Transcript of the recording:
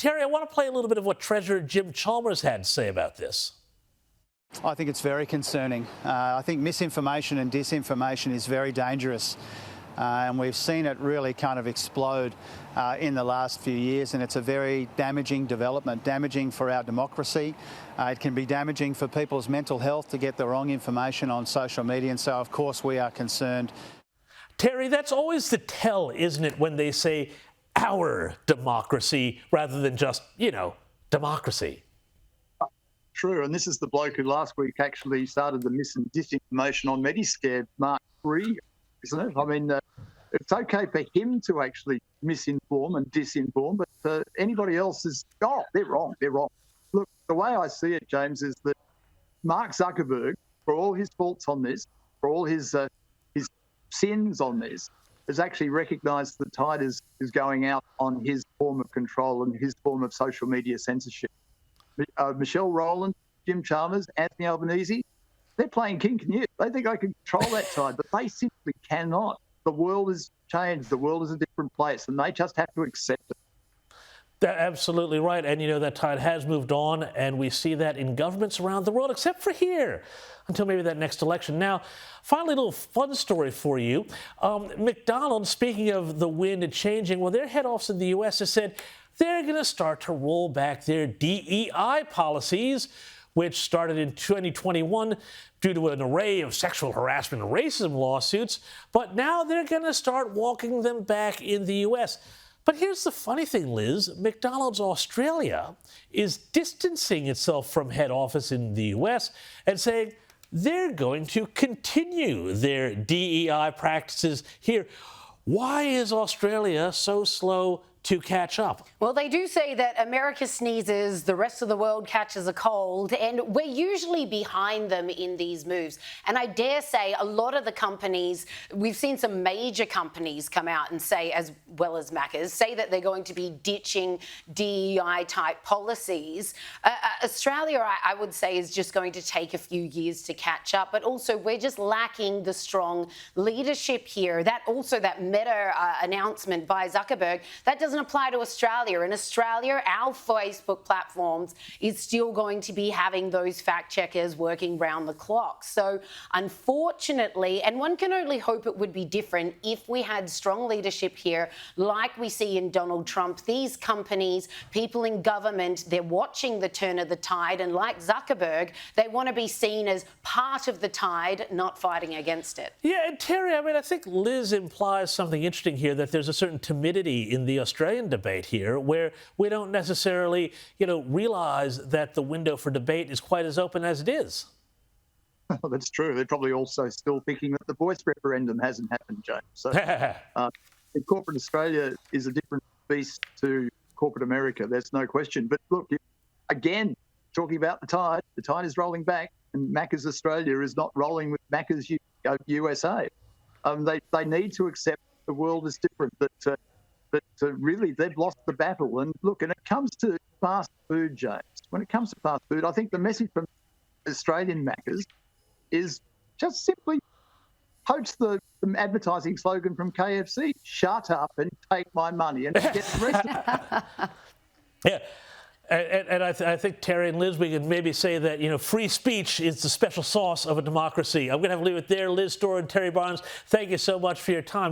Terry, I want to play a little bit of what Treasurer Jim Chalmers had to say about this. I think it's very concerning. I think misinformation and disinformation is very dangerous. And we've seen it really kind of explode in the last few years, and it's a very damaging development, damaging for our democracy. It can be damaging for people's mental health to get the wrong information on social media, and so of course we are concerned. Terry, that's always the tell, isn't it, when they say our democracy rather than just, democracy. True, and this is the bloke who last week actually started the mis and disinformation on Mediscared, Mark III, isn't it? I mean, it's okay for him to actually misinform and disinform, but for anybody else is, they're wrong. Look, the way I see it, James, is that Mark Zuckerberg, for all his faults on this, for all his sins on this, has actually recognised the tide is going out on his form of control and his form of social media censorship. Michelle Rowland, Jim Chalmers, Anthony Albanese, they're playing king canute. They think they can control that tide, but they simply cannot. The world has changed. The world is a different place, and they just have to accept it. That's absolutely right. And, that tide has moved on, and we see that in governments around the world, except for here, until maybe that next election. Now, finally, a little fun story for you. McDonald's, speaking of the wind and changing, well, their head office in the U.S. has said they're going to start to roll back their DEI policies, which started in 2021 due to an array of sexual harassment and racism lawsuits. But now they're going to start walking them back in the U.S. But here's the funny thing, Liz. McDonald's Australia is distancing itself from head office in the U.S. and saying they're going to continue their DEI practices here. Why is Australia so slow to catch up? Well, they do say that America sneezes, the rest of the world catches a cold, and we're usually behind them in these moves. And I dare say a lot of the companies, we've seen some major companies come out and say, as well as Macca's, say that they're going to be ditching DEI type policies. Australia, I would say, is just going to take a few years to catch up, but also we're just lacking the strong leadership here. That Meta announcement by Zuckerberg, that doesn't apply to Australia. In Australia, our Facebook platforms is still going to be having those fact checkers working round the clock. So unfortunately, and one can only hope it would be different if we had strong leadership here, like we see in Donald Trump. These companies, people in government, they're watching the turn of the tide, and like Zuckerberg, they want to be seen as part of the tide, not fighting against it. Yeah, and Terry, I think Liz implies something interesting here, that there's a certain timidity in the Australian debate here, where we don't necessarily, realize that the window for debate is quite as open as it is. Well, that's true. They're probably also still thinking that the voice referendum hasn't happened, James. So corporate Australia is a different beast to corporate America. There's no question. But look, again, talking about the tide is rolling back, and Macca's Australia is not rolling with Macca's USA. They need to accept the world is different, that really they've lost the battle. And look, and it comes to fast food, James. When it comes to fast food, I think the message from Australian Macca's is just simply poach the advertising slogan from KFC: shut up and take my money and get the rest of it. Yeah. And I think, Terry and Liz, we can maybe say that, free speech is the special sauce of a democracy. I'm going to have to leave it there. Liz Storr and Terry Barnes, thank you so much for your time.